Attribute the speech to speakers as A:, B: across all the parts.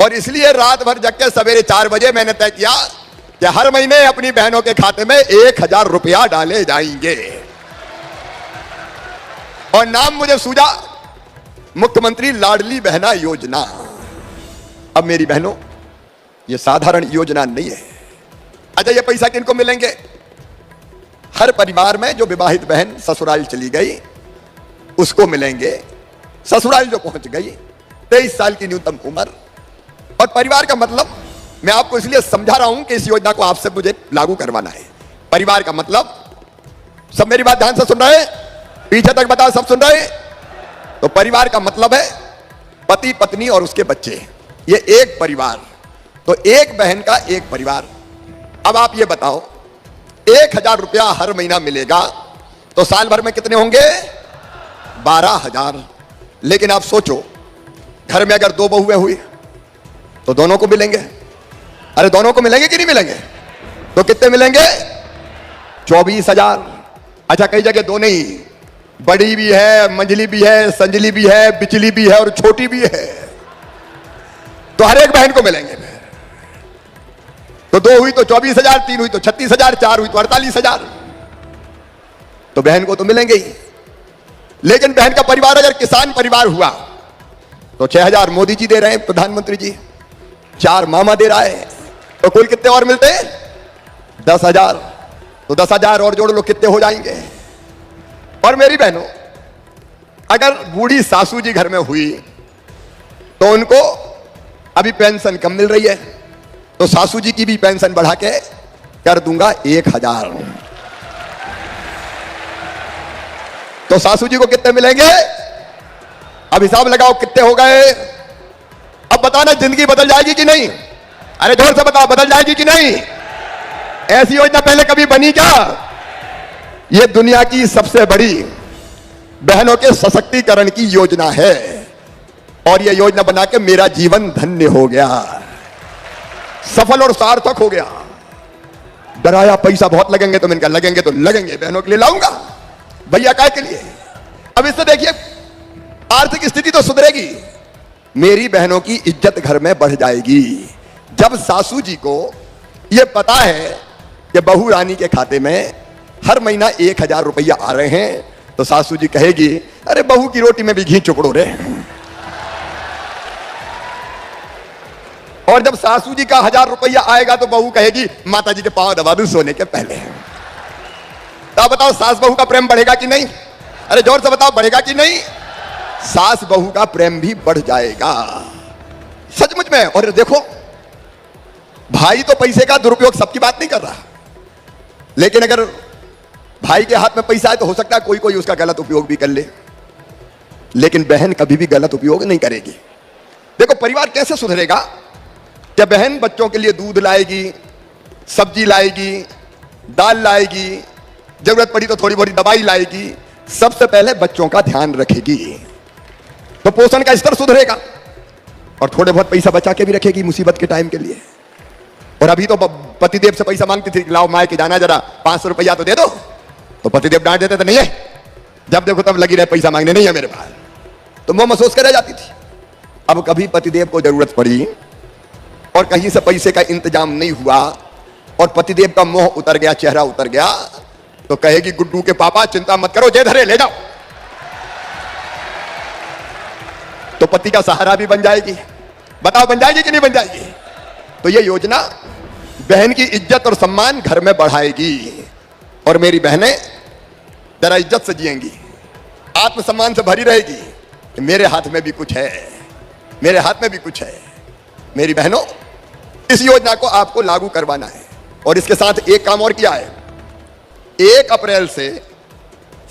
A: और इसलिए रात भर जग के सवेरे 4 बजे मैंने तय किया कि हर महीने अपनी बहनों के खाते में 1000 रुपया डाले जाएंगे। और नाम मुझे सूझा मुख्यमंत्री लाडली बहना योजना। अब मेरी बहनों, यह साधारण योजना नहीं है। अच्छा, यह पैसा किनको मिलेंगे? हर परिवार में जो विवाहित बहन ससुराल चली गई उसको मिलेंगे। ससुराल जो पहुंच गई, 23 साल की न्यूनतम उम्र। और परिवार का मतलब मैं आपको इसलिए समझा रहा हूं कि इस योजना को आपसे मुझे लागू करवाना है। परिवार का मतलब, सब मेरी बात ध्यान से सुन रहे हैं? पीछे तक बताओ, सब सुन रहे हैं? तो परिवार का मतलब है पति पत्नी और उसके बच्चे, ये एक परिवार। तो एक बहन का एक परिवार। अब आप ये बताओ, 1000 रुपया हर महीना मिलेगा तो साल भर में कितने होंगे? 12,000। लेकिन आप सोचो, घर में अगर 2 बहुएं हुई तो दोनों को मिलेंगे। अरे दोनों को मिलेंगे कि नहीं मिलेंगे? तो कितने मिलेंगे? 24,000। अच्छा, कई जगह 2 नहीं, बड़ी भी है, मंझली भी है, संजली भी है, बिचली भी है और छोटी भी है। तो हर एक बहन को मिलेंगे। तो 2 हुई तो 24,000, 3 हुई तो 36,000, 4 हुई तो 48,000। तो बहन को तो मिलेंगे ही। लेकिन बहन का परिवार अगर किसान परिवार हुआ तो 6,000 मोदी जी दे रहे हैं, प्रधानमंत्री जी, 4 मामा दे रहा है। तो कुल कितने और मिलते हैं? 10,000। तो 10,000 और जोड़ लो, कितने हो जाएंगे? और मेरी बहनों, अगर बूढ़ी सासू जी घर में हुई तो उनको अभी पेंशन कम मिल रही है, तो सासू जी की भी पेंशन बढ़ा के कर दूंगा 1000। तो सासू जी को कितने मिलेंगे? अब हिसाब लगाओ कितने हो गए। अब बताना, जिंदगी बदल जाएगी कि नहीं? अरे जोर से बताओ, बदल जाएगी कि नहीं? ऐसी योजना पहले कभी बनी क्या? यह दुनिया की सबसे बड़ी बहनों के सशक्तिकरण की योजना है। और यह योजना बना के मेरा जीवन धन्य हो गया, सफल और सार्थक हो गया। डराया पैसा बहुत लगेंगे, तो मैंने कहा लगेंगे तो लगेंगे, बहनों के लिए लाऊंगा, भैया काय के लिए। अब इससे देखिए, आर्थिक स्थिति तो सुधरेगी, मेरी बहनों की इज्जत घर में बढ़ जाएगी। जब सासू जी को यह पता है कि बहू रानी के खाते में हर महीना 1000 रुपया आ रहे हैं, तो सासू जी कहेगी, अरे बहू की रोटी में भी घी चुपड़ो रे। और जब सासू जी का 1000 रुपया आएगा तो बहू कहेगी, माता जी के पांव दबा दूं सोने के पहले। तो बताओ, सास बहू का प्रेम बढ़ेगा कि नहीं? अरे जोर से बताओ, बढ़ेगा कि नहीं? सास बहू का प्रेम भी बढ़ जाएगा, सचमुच में। और देखो, भाई तो पैसे का दुरुपयोग सबकी बात नहीं कर रहा, लेकिन अगर भाई के हाथ में पैसा है तो हो सकता है कोई कोई उसका गलत उपयोग भी कर ले, लेकिन बहन कभी भी गलत उपयोग नहीं करेगी। देखो, परिवार कैसे सुधरेगा? जब बहन बच्चों के लिए दूध लाएगी, सब्जी लाएगी, दाल लाएगी, जरूरत पड़ी तो थोड़ी बहुत दवाई लाएगी, सबसे पहले बच्चों का ध्यान रखेगी, तो पोषण का स्तर सुधरेगा। और थोड़े बहुत पैसा बचा के भी रखेगी मुसीबत के टाइम के लिए। और अभी तो पतिदेव से पैसा मांगती थी, लाओ माए के जाना, जरा 500 रुपया तो दे दो, तो पतिदेव डांट देते थे, नहीं है, जब देखो तब लगी रहे पैसा मांगने, नहीं है मेरे पास, तो वो महसूस कर रह जाती थी। अब कभी पतिदेव को जरूरत पड़ी और कहीं से पैसे का इंतजाम नहीं हुआ और पतिदेव का मोह उतर गया, चेहरा उतर गया, तो कहेगी, गुड्डू के पापा चिंता मत करो, जे धरे ले जाओ। तो पति का सहारा भी बन जाएगी। बताओ, बन जाएगी कि नहीं बन जाएगी? तो यह योजना बहन की इज्जत और सम्मान घर में बढ़ाएगी। और मेरी बहनें जरा इज्जत से जिएंगी, आत्मसम्मान से भरी रहेगी कि मेरे हाथ में भी कुछ है, मेरे हाथ में भी कुछ है। मेरी बहनों, इस योजना को आपको लागू करवाना है। और इसके साथ एक काम और किया है, 1 अप्रैल से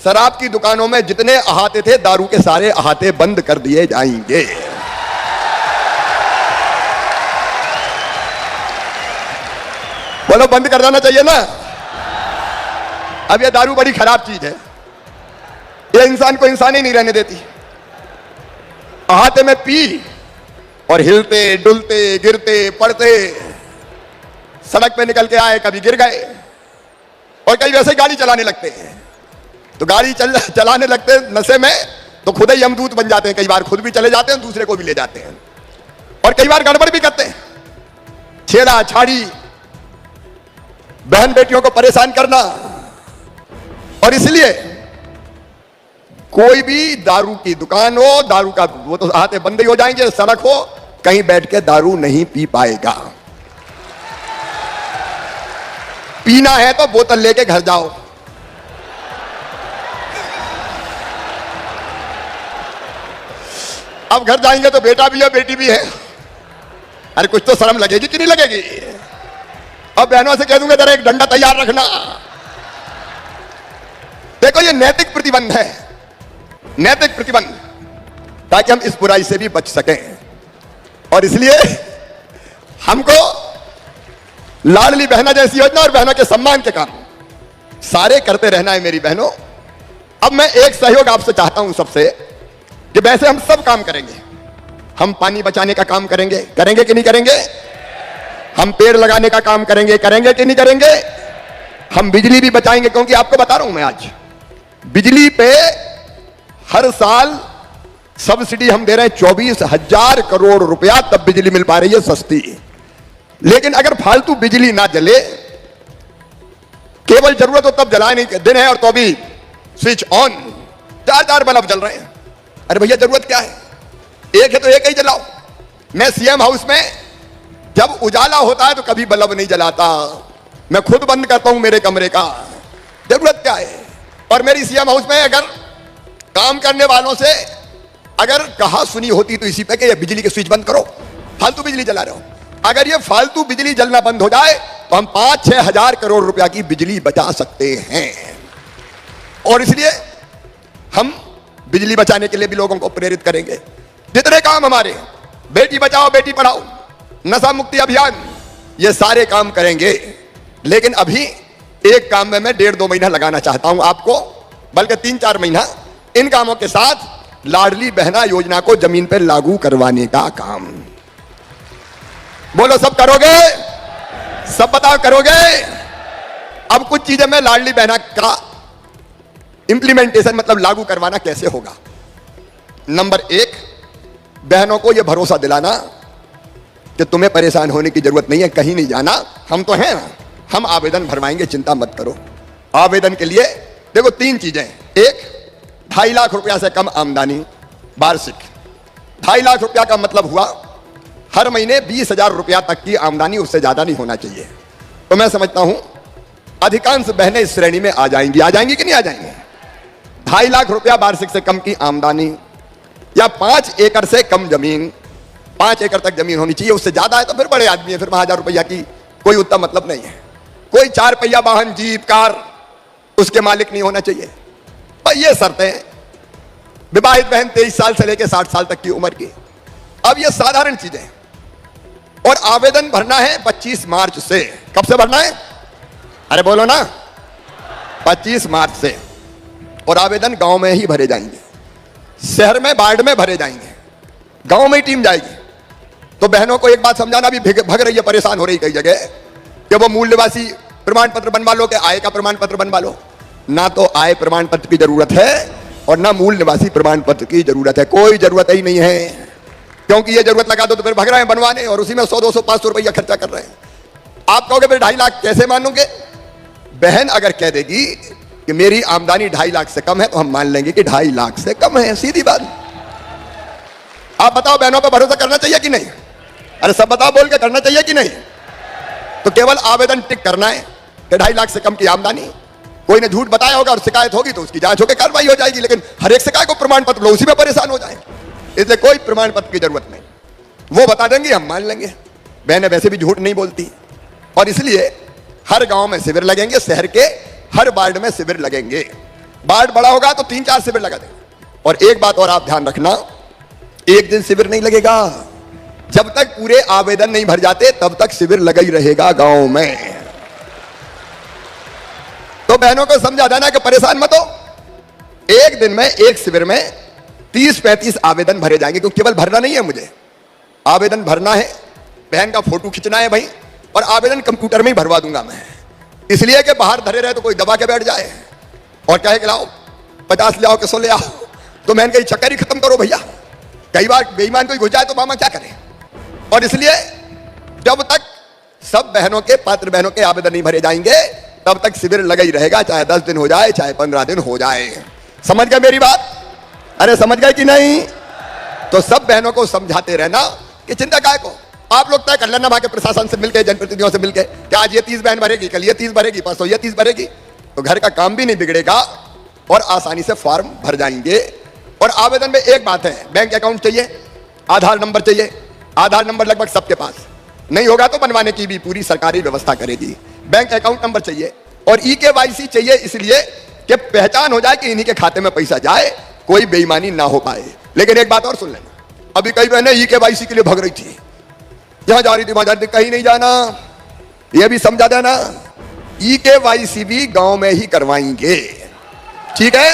A: शराब की दुकानों में जितने अहाते थे, दारू के सारे अहाते बंद कर दिए जाएंगे। बोलो, बंद कर देना चाहिए ना? अब ये दारू बड़ी खराब चीज है, ये इंसान को इंसान ही नहीं रहने देती। अहाते में पी और हिलते डुलते गिरते पड़ते सड़क पे निकल के आए, कभी गिर गए, और कई वैसे गाड़ी चलाने लगते हैं। तो गाड़ी चलाने लगते नशे में तो खुद ही यमदूत बन जाते हैं, कई बार खुद भी चले जाते हैं, दूसरे को भी ले जाते हैं। और कई बार गड़बड़ भी करते हैं, छेड़ा छाड़ी, बहन बेटियों को परेशान करना। और इसलिए कोई भी दारू की दुकान हो, दारू का वो तो हाथे बंद ही हो जाएंगे, सड़क हो, कहीं बैठ के दारू नहीं पी पाएगा। पीना है तो बोतल लेके घर जाओ। अब घर जाएंगे तो बेटा भी है बेटी भी है, अरे कुछ तो शर्म लगेगी कि नहीं लगेगी। अब बहनों से कह दूंगा जरा एक डंडा तैयार रखना। देखो ये नैतिक प्रतिबंध है, नैतिक प्रतिबंध, ताकि हम इस बुराई से भी बच सकें। और इसलिए हमको लाडली बहना जैसी योजना और बहनों के सम्मान के काम सारे करते रहना है मेरी बहनों। अब मैं एक सहयोग आपसे चाहता हूं सबसे, कि वैसे हम सब काम करेंगे, हम पानी बचाने का काम करेंगे, करेंगे कि नहीं करेंगे? हम पेड़ लगाने का काम करेंगे, करेंगे कि नहीं करेंगे? हम बिजली भी बचाएंगे, क्योंकि आपको बता रहा हूं मैं आज, बिजली पे हर साल सब्सिडी हम दे रहे हैं 24,000 करोड़ रुपया, तब बिजली मिल पा रही है सस्ती। लेकिन अगर फालतू बिजली ना जले, केवल जरूरत हो तब जलाए, नहीं दिन है और तो भी स्विच ऑन, 4 बल्ब जल रहे हैं। अरे भैया जरूरत क्या है, एक है तो एक ही जलाओ। मैं सीएम हाउस में जब उजाला होता है तो कभी बल्ब नहीं जलाता, मैं खुद बंद करता हूं मेरे कमरे का। जरूरत क्या है? और मेरी सीएम हाउस में अगर काम करने वालों से अगर कहा सुनी होती तो इसी पे कि ये बिजली के स्विच बंद करो, फालतू बिजली जला रहे हो। अगर ये फालतू बिजली जलना बंद हो जाए तो हम 5-6 हजार करोड़ रुपया की बिजली बचा सकते हैं। और इसलिए हम बिजली बचाने के लिए भी लोगों को प्रेरित करेंगे। जितने काम हमारे, बेटी बचाओ बेटी पढ़ाओ, नशा मुक्ति अभियान, ये सारे काम करेंगे। लेकिन अभी एक काम में मैं 1.5-2 महीना लगाना चाहता हूं आपको, बल्कि 3-4 महीना, इन कामों के साथ लाडली बहना योजना को जमीन पर लागू करवाने का काम। बोलो सब करोगे? सब बताओ करोगे? अब कुछ चीजें मैं लाडली बहना का इंप्लीमेंटेशन मतलब लागू करवाना कैसे होगा। नंबर 1, बहनों को यह भरोसा दिलाना कि तुम्हें परेशान होने की जरूरत नहीं है, कहीं नहीं जाना, हम तो हैं ना, हम आवेदन भरवाएंगे, चिंता मत करो। आवेदन के लिए देखो 3 चीजें, 1, 2.5 लाख रुपया से कम आमदनी वार्षिक। 2.5 लाख रुपया का मतलब हुआ हर महीने 20,000 रुपया तक की आमदनी, उससे ज्यादा नहीं होना चाहिए। तो मैं समझता हूं अधिकांश बहनें इस श्रेणी में आ जाएंगी। आ जाएंगी कि नहीं आ जाएंगी? 2.5 लाख रुपया वार्षिक से कम की आमदनी, या 5 एकड़ से कम जमीन, 5 एकड़ तक जमीन होनी चाहिए। उससे ज्यादा है तो फिर बड़े आदमी है, फिर 1000 रुपया की कोई उतना मतलब नहीं है। कोई 4 पहिया वाहन, जीप, कार, उसके मालिक नहीं होना चाहिए। और ये शर्तें, विवाहित बहन 23 साल से लेकर 60 साल तक की उम्र की। अब ये साधारण चीजें, और आवेदन भरना है 25 मार्च से। कब से भरना है? अरे बोलो ना, 25 मार्च से। और आवेदन गांव में ही भरे जाएंगे, शहर में वार्ड में भरे जाएंगे, गांव में ही टीम जाएगी। तो बहनों को एक बात समझाना, भी भग रही है, परेशान हो रही कई जगह कि वो मूल निवासी प्रमाण पत्र बनवा लो, कि आय का प्रमाण पत्र बनवा लो। ना तो आय प्रमाण पत्र की जरूरत है और ना मूल निवासी प्रमाण पत्र की जरूरत है, कोई जरूरत ही नहीं है। क्योंकि ये जरूरत लगा दो तो फिर भग रहे हैं बनवाने, और उसी में 100-200, 500 रुपया खर्चा कर रहे हैं। आप कहोगे फिर 2.5 लाख कैसे मानोगे? बहन अगर कह देगी कि मेरी आमदनी 2.5 लाख से कम है तो हम मान लेंगे कि 2.5 लाख से कम है, सीधी बात। आप बताओ, बहनों पर भरोसा करना चाहिए कि नहीं? अरे सब बताओ, बोल के करना चाहिए कि नहीं? तो केवल आवेदन टिक करना है कि 2.5 लाख से कम की आमदनी। कोई ने झूठ बताया होगा और शिकायत होगी तो उसकी जांच होकर कार्रवाई हो जाएगी। लेकिन हर एक शिकायत को प्रमाण पत्र लो, उसी में परेशान हो जाए, इसलिए कोई प्रमाण पत्र की जरूरत नहीं। वो बता देंगे, हम मान लेंगे। बहनें वैसे भी झूठ नहीं बोलती। और इसलिए हर गांव में शिविर लगेंगे, शहर के हर वार्ड में शिविर लगेंगे। वार्ड बड़ा होगा तो 3-4 शिविर लगा देंगे। और एक बात और आप ध्यान रखना, एक दिन शिविर नहीं लगेगा, जब तक पूरे आवेदन नहीं भर जाते तब तक शिविर लगा ही रहेगा गांव में। तो बहनों को समझा देना कि परेशान मत हो, एक दिन में एक शिविर में 30-35 आवेदन भरे जाएंगे। क्योंकि केवल भरना नहीं है, मुझे आवेदन भरना है, बहन का फोटो खींचना है भाई, और आवेदन कंप्यूटर में ही भरवा दूंगा मैं। इसलिए कि बाहर धरे रहे तो कोई दबा के बैठ जाए और कहे कि लाओ 50 ले आओ, कि 100 ले आओ, तो मैंने कही चक्कर ही खत्म करो भैया। कई बार बेईमान कोई घुस जाए तो मामा क्या करे? और इसलिए जब तक सब बहनों के, पात्र बहनों के आवेदन नहीं भरे जाएंगे तब तक शिविर लगा ही रहेगा, चाहे 10 दिन हो जाए चाहे 15 दिन हो जाए। समझ गए मेरी बात? अरे समझ गए कि नहीं? तो सब बहनों को समझाते रहना कि चिंता काय को, आप लोग तय कर लेना वहां के प्रशासन से मिलकर, जनप्रतिनिधियों से मिलकर कि आज ये 30 बहन भरेगी, कल ये 30 भरेगी, परसों ये 30 भरेगी, तो घर का काम भी नहीं बिगड़ेगा और आसानी से फॉर्म भर जाएंगे। और आवेदन में एक बात है, बैंक अकाउंट चाहिए, आधार नंबर चाहिए। आधार नंबर लगभग सबके पास नहीं होगा तो बनवाने की भी पूरी सरकारी व्यवस्था करेगी। बैंक अकाउंट नंबर चाहिए और EKYC चाहिए, इसलिए कि पहचान हो जाए कि इन्हीं के खाते में पैसा जाए, कोई बेईमानी ना हो पाए। लेकिन एक बात और सुन लेना, अभी कई बहनें EKYC के लिए भाग रही थी, जहां जा रही थी वहां जा रही थी, कहीं नहीं जाना, यह भी समझा देना, EKYC भी गांव में ही करवाएंगे, ठीक है?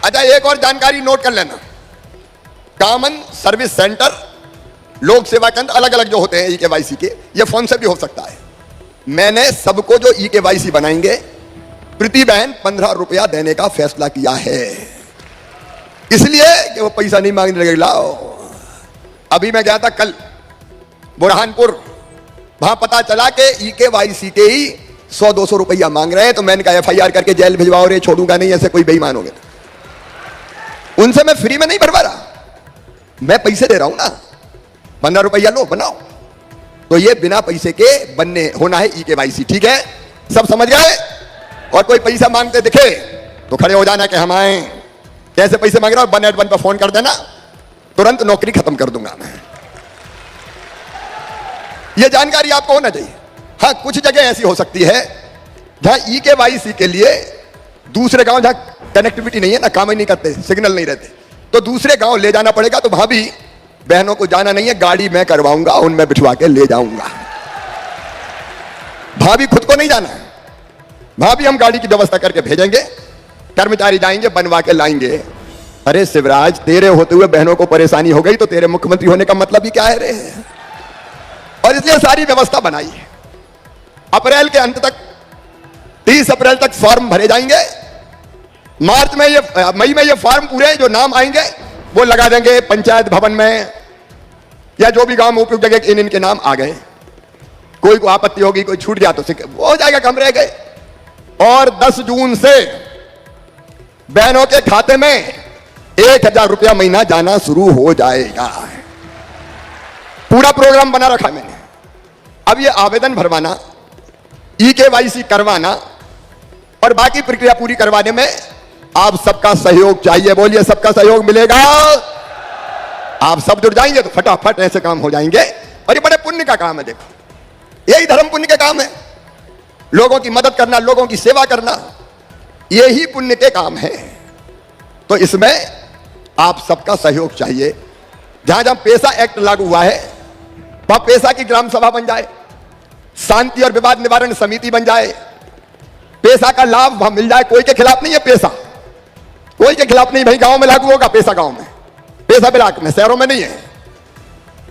A: अच्छा, एक और जानकारी नोट कर लेना, कॉमन सर्विस सेंटर, लोक सेवा केंद्र अलग अलग जो होते हैं EKYC के, ये फोन से भी हो सकता है। मैंने सबको जो EKYC बनाएंगे प्रति बहन 15 रुपया देने का फैसला किया है, इसलिए कि वो पैसा नहीं मांगने लगे। लाओ, अभी मैं गया था कल बुरहानपुर, वहां पता चला कि EKYC के ही 100-200 रुपया मांग रहे हैं, तो मैंने कहा FIR करके जेल भिजवाओ रे, छोड़ूंगा नहीं, ऐसे कोई बेईमान हो गया। उनसे मैं फ्री में नहीं भरवा रहा, मैं पैसे दे रहा हूं ना, 15 रुपया लो बनाओ, तो ये बिना पैसे के बनने होना है EKYC, ठीक है? सब समझ गए? और कोई पैसा मांगते दिखे तो खड़े हो जाना कि हम आए, कैसे पैसे मांग रहा हो, 181 पर फोन कर देना, तुरंत नौकरी खत्म कर दूंगा मैं। ये जानकारी आपको होना चाहिए। हाँ, कुछ जगह ऐसी हो सकती है जहां EKYC के लिए दूसरे गांव, जहां कनेक्टिविटी नहीं है ना, काम ही नहीं करते, सिग्नल नहीं रहते, तो दूसरे गांव ले जाना पड़ेगा, तो वहां भी बहनों को जाना नहीं है, गाड़ी मैं करवाऊंगा, उनमें बिठवा के ले जाऊंगा। भाभी खुद को नहीं जाना है, भाभी हम गाड़ी की व्यवस्था करके भेजेंगे, कर्मचारी जाएंगे बनवा के लाएंगे। अरे शिवराज, तेरे होते हुए बहनों को परेशानी हो गई तो तेरे मुख्यमंत्री होने का मतलब ही क्या है रे? और इसलिए सारी व्यवस्था बनाई है। अप्रैल के अंत तक, 30 अप्रैल तक फॉर्म भरे जाएंगे, मार्च में मई में ये फॉर्म पूरे जो नाम आएंगे वो लगा देंगे पंचायत भवन में, या जो भी गांव में उपयुक्त जगह इनके नाम आ गए। कोई को आपत्ति होगी, कोई छूट गया तो वो हो जाएगा, कम रह गए। और 10 जून से बहनों के खाते में 1000 रुपया महीना जाना शुरू हो जाएगा। पूरा प्रोग्राम बना रखा मैंने। अब ये आवेदन भरवाना, EKYC करवाना और बाकी प्रक्रिया पूरी करवाने में आप सबका सहयोग चाहिए। बोलिए, सबका सहयोग मिलेगा? आप सब जुड़ जाएंगे तो फटाफट ऐसे काम हो जाएंगे। और ये बड़े पुण्य का काम है, देखो, यही धर्म पुण्य का काम है, लोगों की मदद करना, लोगों की सेवा करना, यही पुण्य के काम है। तो इसमें आप सबका सहयोग चाहिए। जहां जहां पेशा एक्ट लागू हुआ है वहां पेशा की ग्राम सभा बन जाए, शांति और विवाद निवारण समिति बन जाए, पेशा का लाभ वहां मिल जाए। कोई के खिलाफ नहीं है पेशा, कोई के खिलाफ नहीं। भाई गांव में लागू होगा पेशा, गांव में पेशा ब्लॉक में, शहरों में नहीं है,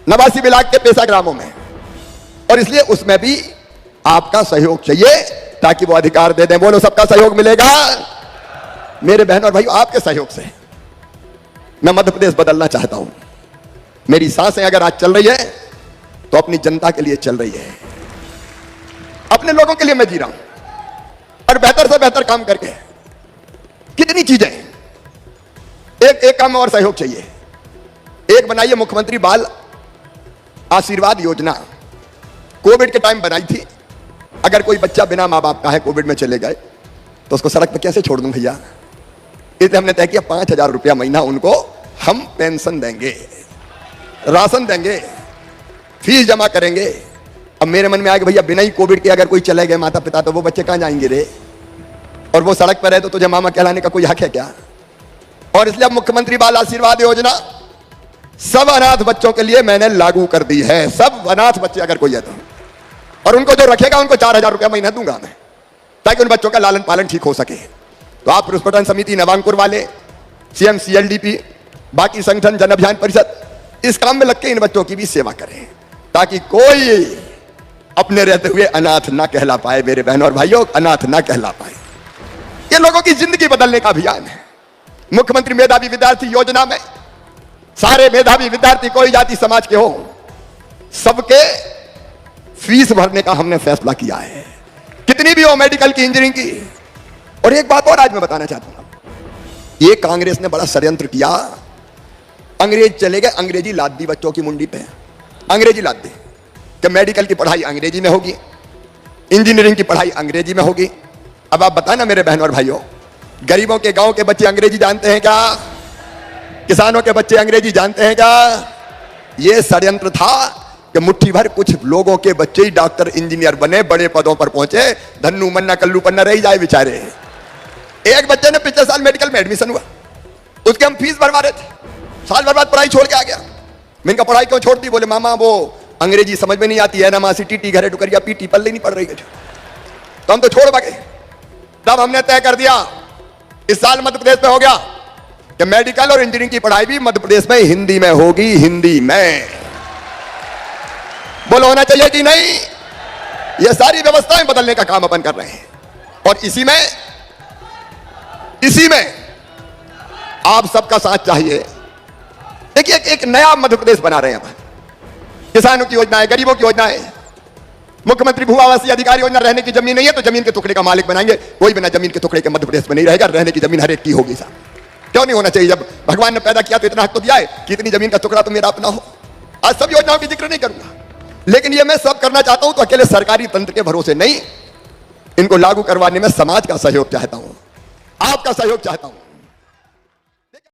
A: 89 ब्लॉक के पेशा ग्रामों में। और इसलिए उसमें भी आपका सहयोग चाहिए ताकि वो अधिकार दे दें। बोलो, सबका सहयोग मिलेगा? मेरे बहन और भाइयों, आपके सहयोग से मैं मध्य प्रदेश बदलना चाहता हूं। मेरी सांसें अगर आज चल रही है तो अपनी जनता के लिए चल रही है, अपने लोगों के लिए मैं जी रहा हूं, और बेहतर से बेहतर काम करके। कितनी चीजें, एक काम और सहयोग चाहिए। एक बनाइए मुख्यमंत्री बाल आशीर्वाद योजना, कोविड के टाइम बनाई थी। अगर कोई बच्चा बिना मां बाप का है, कोविड में चले गए, तो उसको सड़क पर कैसे छोड़ दूं भैया? इसलिए हमने तय किया 5000 रुपया महीना उनको हम पेंशन देंगे, राशन देंगे, फीस जमा करेंगे। अब मेरे मन में आया कि भैया बिना ही कोविड के अगर कोई चले गए माता पिता, तो वो बच्चे कहां जाएंगे रे? और वो सड़क पर है तो तुझे मामा कहलाने का कोई हक है क्या? और इसलिए अब मुख्यमंत्री बाल आशीर्वाद योजना सब अनाथ बच्चों के लिए मैंने लागू कर दी है। सब अनाथ बच्चे अगर कोई है तो, और उनको जो रखेगा उनको 4000 रुपया महीना दूंगा मैं, ताकि उन बच्चों का लालन पालन ठीक हो सके। तो आप पुष्पटन समिति, नवांकुर वाले, CM CLDP, बाकी संगठन, जन अभियान परिषद, इस काम में लग के इन बच्चों की भी सेवा करें, ताकि कोई अपने रहते हुए अनाथ ना कहला पाए। मेरे बहनों और भाइयों, अनाथ ना कहला पाए। ये लोगों की जिंदगी बदलने का अभियान है। मुख्यमंत्री मेधावी विद्यार्थी योजना में सारे मेधावी विद्यार्थी कोई जाति समाज के हो, सबके फीस भरने का हमने फैसला किया है, कितनी भी हो, मेडिकल की, इंजीनियरिंग की। और एक बात और आज मैं बताना चाहता हूं, ये कांग्रेस ने बड़ा षड्यंत्र किया। अंग्रेज चले गए, अंग्रेजी लाद दी बच्चों की मुंडी पे, अंग्रेजी लाद दी कि मेडिकल की पढ़ाई अंग्रेजी में होगी, इंजीनियरिंग की पढ़ाई अंग्रेजी में होगी। अब आप बताना मेरे बहनों और भाइयों, गरीबों के गांव के बच्चे अंग्रेजी जानते हैं क्या? किसानों के बच्चे अंग्रेजी जानते हैं क्या? यह षड्यंत्र था कि मुट्ठी भर कुछ लोगों के बच्चे ही डॉक्टर इंजीनियर बने, बड़े पदों पर पहुंचे, धन्नू मन्ना कल्लू पन्ना रह जाए बेचारे। एक बच्चे ने पिछले साल मेडिकल में एडमिशन हुआ, उसके हम फीस भरवा रहे थे, साल भर बाद पढ़ाई छोड़ के आ गया। मैंने कहा पढ़ाई क्यों छोड़ दी? बोले मामा वो अंग्रेजी समझ में नहीं आती है ना, मासी टीटी घरे टुकरिया पीटी पल्ले नहीं पड़ रही है, तो हम तो छोड़ भागे। तब हमने तय कर दिया, इस साल मध्य प्रदेश में हो गया कि मेडिकल और इंजीनियरिंग की पढ़ाई भी मध्य प्रदेश में हिंदी में होगी, हिंदी में। बोलो होना चाहिए कि नहीं? यह सारी व्यवस्थाएं बदलने का काम अपन कर रहे हैं, और इसी में आप सबका साथ चाहिए। देखिए एक नया मध्य प्रदेश बना रहे हैं अपन, किसानों की योजना है, गरीबों की योजना है, मुख्यमंत्री भू आवासीय अधिकार योजना। रहने की जमीन नहीं है तो जमीन के टुकड़े का मालिक बनाएंगे, कोई बिना जमीन के टुकड़े के मध्य प्रदेश में नहीं रहेगा, रहने की जमीन हर एक की होगी साहब। क्यों नहीं होना चाहिए? जब भगवान ने पैदा किया तो इतना हक तो दिया है कि इतनी जमीन का टुकड़ा तो मेरा अपना हो। आज सब योजनाओं की जिक्र नहीं करूंगा, लेकिन ये मैं सब करना चाहता हूं तो अकेले सरकारी तंत्र के भरोसे नहीं, इनको लागू करवाने में समाज का सहयोग चाहता हूं, आपका सहयोग चाहता हूं।